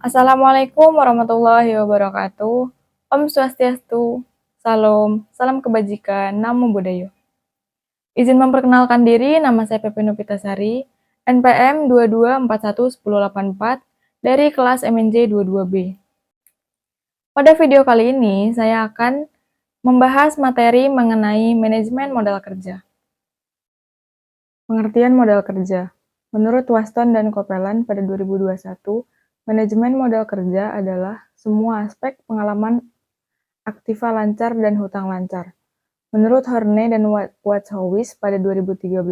Assalamualaikum warahmatullahi wabarakatuh. Om Swastiastu, salam kebajikan, namo buddhaya. Izin memperkenalkan diri, nama saya Pepe Novitasari, NPM 22411084 dari kelas MNJ 22B. Pada video kali ini, saya akan membahas materi mengenai manajemen modal kerja. Pengertian modal kerja. Menurut Waston dan Copeland pada 2021, manajemen modal kerja adalah semua aspek pengalaman aktiva lancar dan hutang lancar. Menurut Horne dan Watzhowis pada 2013,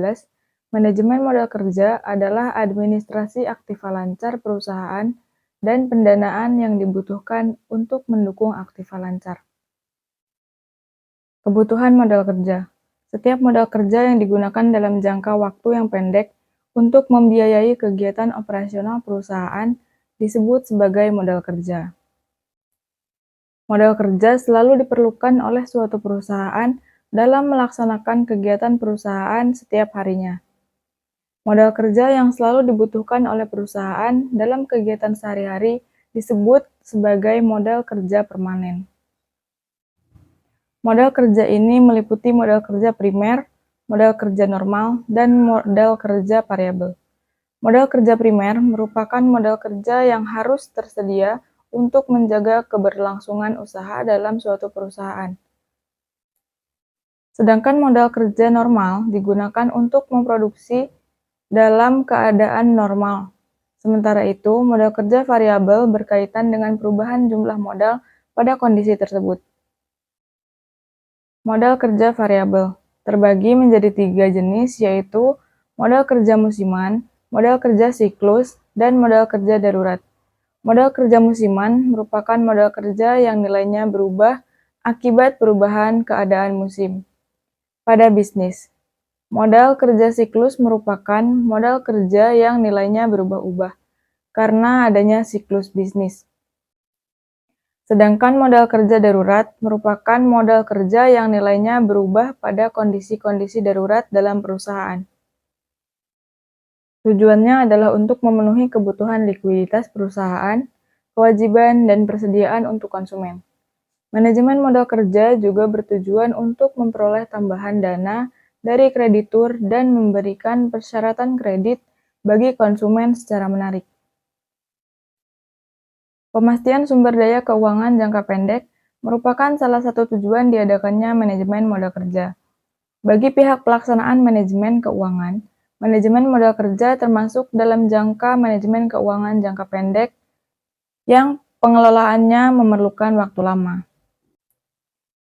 manajemen modal kerja adalah administrasi aktiva lancar perusahaan dan pendanaan yang dibutuhkan untuk mendukung aktiva lancar. Kebutuhan modal kerja. Setiap modal kerja yang digunakan dalam jangka waktu yang pendek untuk membiayai kegiatan operasional perusahaan disebut sebagai modal kerja. Modal kerja selalu diperlukan oleh suatu perusahaan dalam melaksanakan kegiatan perusahaan setiap harinya. Modal kerja yang selalu dibutuhkan oleh perusahaan dalam kegiatan sehari-hari disebut sebagai modal kerja permanen. Modal kerja ini meliputi modal kerja primer, modal kerja normal, dan modal kerja variabel. Modal kerja primer merupakan modal kerja yang harus tersedia untuk menjaga keberlangsungan usaha dalam suatu perusahaan. Sedangkan modal kerja normal digunakan untuk memproduksi dalam keadaan normal. Sementara itu, modal kerja variabel berkaitan dengan perubahan jumlah modal pada kondisi tersebut. Modal kerja variabel terbagi menjadi 3 jenis, yaitu modal kerja musiman, modal kerja siklus, dan modal kerja darurat. Modal kerja musiman merupakan modal kerja yang nilainya berubah akibat perubahan keadaan musim. Pada bisnis, modal kerja siklus merupakan modal kerja yang nilainya berubah-ubah karena adanya siklus bisnis. Sedangkan modal kerja darurat merupakan modal kerja yang nilainya berubah pada kondisi-kondisi darurat dalam perusahaan. Tujuannya adalah untuk memenuhi kebutuhan likuiditas perusahaan, kewajiban, dan persediaan untuk konsumen. Manajemen modal kerja juga bertujuan untuk memperoleh tambahan dana dari kreditur dan memberikan persyaratan kredit bagi konsumen secara menarik. Pemastian sumber daya keuangan jangka pendek merupakan salah satu tujuan diadakannya manajemen modal kerja. Bagi pihak pelaksanaan manajemen keuangan, manajemen modal kerja termasuk dalam jangka manajemen keuangan jangka pendek yang pengelolaannya memerlukan waktu lama.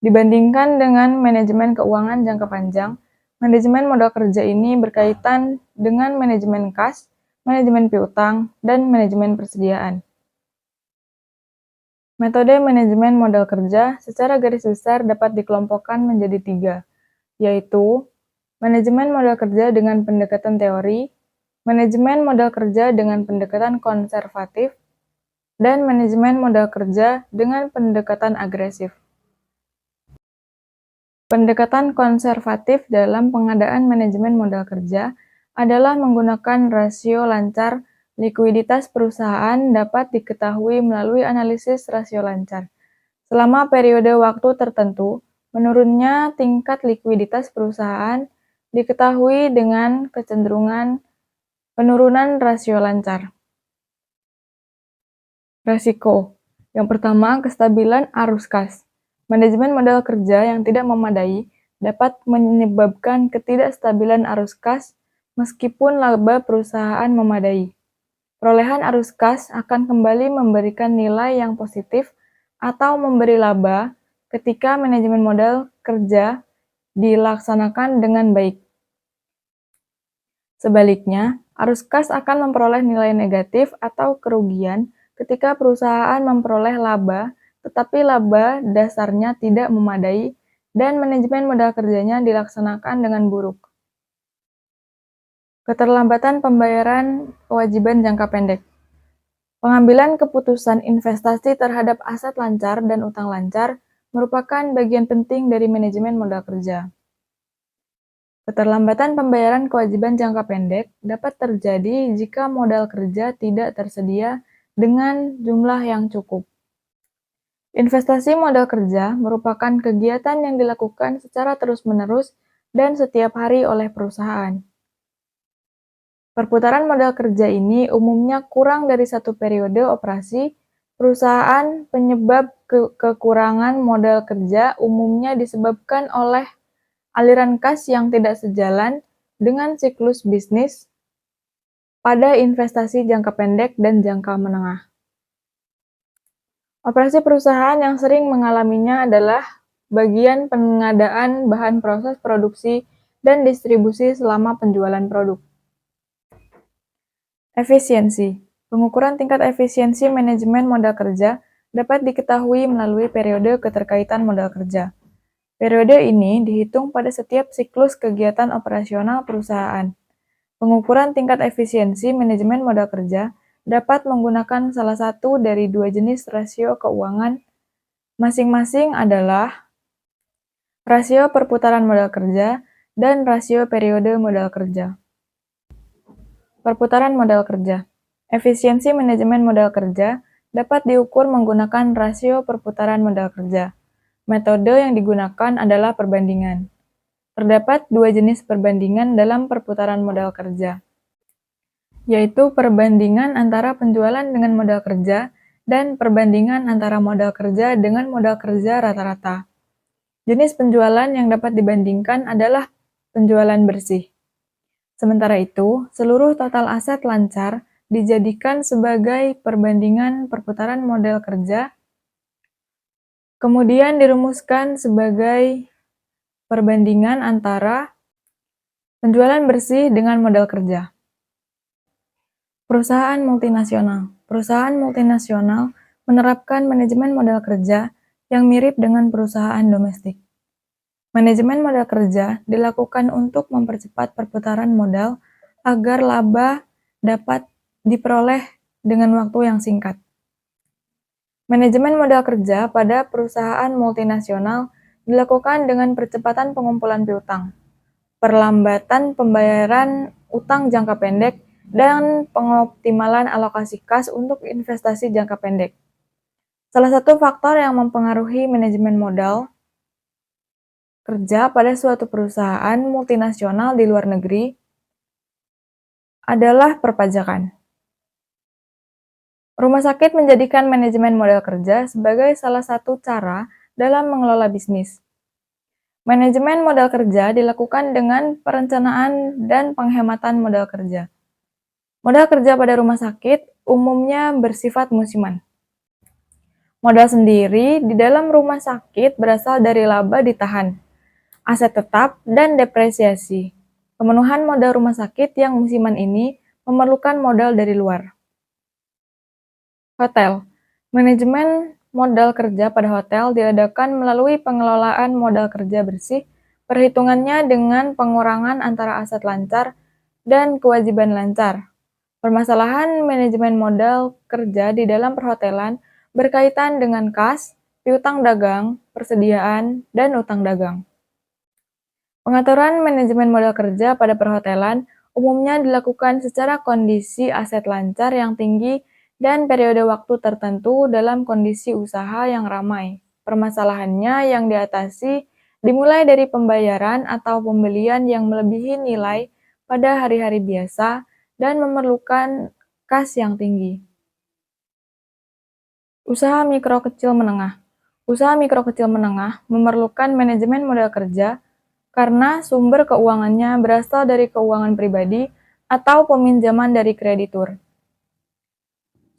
Dibandingkan dengan manajemen keuangan jangka panjang, manajemen modal kerja ini berkaitan dengan manajemen kas, manajemen piutang, dan manajemen persediaan. Metode manajemen modal kerja secara garis besar dapat dikelompokkan menjadi 3, yaitu manajemen modal kerja dengan pendekatan teori, manajemen modal kerja dengan pendekatan konservatif, dan manajemen modal kerja dengan pendekatan agresif. Pendekatan konservatif dalam pengadaan manajemen modal kerja adalah menggunakan rasio lancar. Likuiditas perusahaan dapat diketahui melalui analisis rasio lancar. Selama periode waktu tertentu, menurunnya tingkat likuiditas perusahaan diketahui dengan kecenderungan penurunan rasio lancar. Resiko. Yang pertama, kestabilan arus kas. Manajemen modal kerja yang tidak memadai dapat menyebabkan ketidakstabilan arus kas meskipun laba perusahaan memadai. Perolehan arus kas akan kembali memberikan nilai yang positif atau memberi laba ketika manajemen modal kerja dilaksanakan dengan baik. Sebaliknya, arus kas akan memperoleh nilai negatif atau kerugian ketika perusahaan memperoleh laba, tetapi laba dasarnya tidak memadai dan manajemen modal kerjanya dilaksanakan dengan buruk. Keterlambatan pembayaran kewajiban jangka pendek. Pengambilan keputusan investasi terhadap aset lancar dan utang lancar merupakan bagian penting dari manajemen modal kerja. Keterlambatan pembayaran kewajiban jangka pendek dapat terjadi jika modal kerja tidak tersedia dengan jumlah yang cukup. Investasi modal kerja merupakan kegiatan yang dilakukan secara terus-menerus dan setiap hari oleh perusahaan. Perputaran modal kerja ini umumnya kurang dari satu periode operasi perusahaan. Penyebab kekurangan modal kerja umumnya disebabkan oleh aliran kas yang tidak sejalan dengan siklus bisnis pada investasi jangka pendek dan jangka menengah. Operasi perusahaan yang sering mengalaminya adalah bagian pengadaan bahan proses produksi dan distribusi selama penjualan produk. Efisiensi. Pengukuran tingkat efisiensi manajemen modal kerja dapat diketahui melalui periode keterkaitan modal kerja. Periode ini dihitung pada setiap siklus kegiatan operasional perusahaan. Pengukuran tingkat efisiensi manajemen modal kerja dapat menggunakan salah satu dari dua jenis rasio keuangan. Masing-masing adalah rasio perputaran modal kerja dan rasio periode modal kerja. Perputaran modal kerja. Efisiensi manajemen modal kerja dapat diukur menggunakan rasio perputaran modal kerja. Metode yang digunakan adalah perbandingan. Terdapat dua jenis perbandingan dalam perputaran modal kerja, yaitu perbandingan antara penjualan dengan modal kerja dan perbandingan antara modal kerja dengan modal kerja rata-rata. Jenis penjualan yang dapat dibandingkan adalah penjualan bersih. Sementara itu, seluruh total aset lancar dijadikan sebagai perbandingan perputaran modal kerja, kemudian dirumuskan sebagai perbandingan antara penjualan bersih dengan modal kerja. Perusahaan multinasional. Perusahaan multinasional menerapkan manajemen modal kerja yang mirip dengan perusahaan domestik. Manajemen modal kerja dilakukan untuk mempercepat perputaran modal agar laba dapat diperoleh dengan waktu yang singkat. Manajemen modal kerja pada perusahaan multinasional dilakukan dengan percepatan pengumpulan piutang, perlambatan pembayaran utang jangka pendek, dan pengoptimalan alokasi kas untuk investasi jangka pendek. Salah satu faktor yang mempengaruhi manajemen modal kerja pada suatu perusahaan multinasional di luar negeri adalah perpajakan. Rumah sakit menjadikan manajemen modal kerja sebagai salah satu cara dalam mengelola bisnis. Manajemen modal kerja dilakukan dengan perencanaan dan penghematan modal kerja. Modal kerja pada rumah sakit umumnya bersifat musiman. Modal sendiri di dalam rumah sakit berasal dari laba ditahan, aset tetap, dan depresiasi. Pemenuhan modal rumah sakit yang musiman ini memerlukan modal dari luar. Hotel. Manajemen modal kerja pada hotel diadakan melalui pengelolaan modal kerja bersih, perhitungannya dengan pengurangan antara aset lancar dan kewajiban lancar. Permasalahan manajemen modal kerja di dalam perhotelan berkaitan dengan kas, piutang dagang, persediaan, dan utang dagang. Pengaturan manajemen modal kerja pada perhotelan umumnya dilakukan secara kondisi aset lancar yang tinggi dan periode waktu tertentu dalam kondisi usaha yang ramai. Permasalahannya yang diatasi dimulai dari pembayaran atau pembelian yang melebihi nilai pada hari-hari biasa dan memerlukan kas yang tinggi. Usaha mikro kecil menengah. Usaha mikro kecil menengah memerlukan manajemen modal kerja karena sumber keuangannya berasal dari keuangan pribadi atau peminjaman dari kreditur.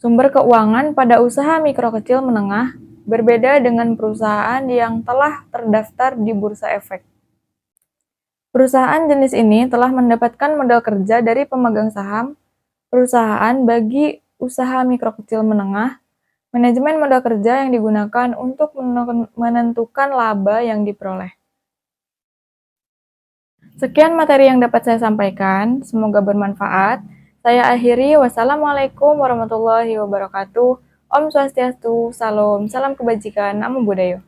Sumber keuangan pada usaha mikro kecil menengah berbeda dengan perusahaan yang telah terdaftar di Bursa Efek. Perusahaan jenis ini telah mendapatkan modal kerja dari pemegang saham perusahaan. Bagi usaha mikro kecil menengah, manajemen modal kerja yang digunakan untuk menentukan laba yang diperoleh. Sekian materi yang dapat saya sampaikan, semoga bermanfaat. Saya akhiri, wassalamualaikum warahmatullahi wabarakatuh. Om Swastiastu, salam kebajikan, namo buddhaya.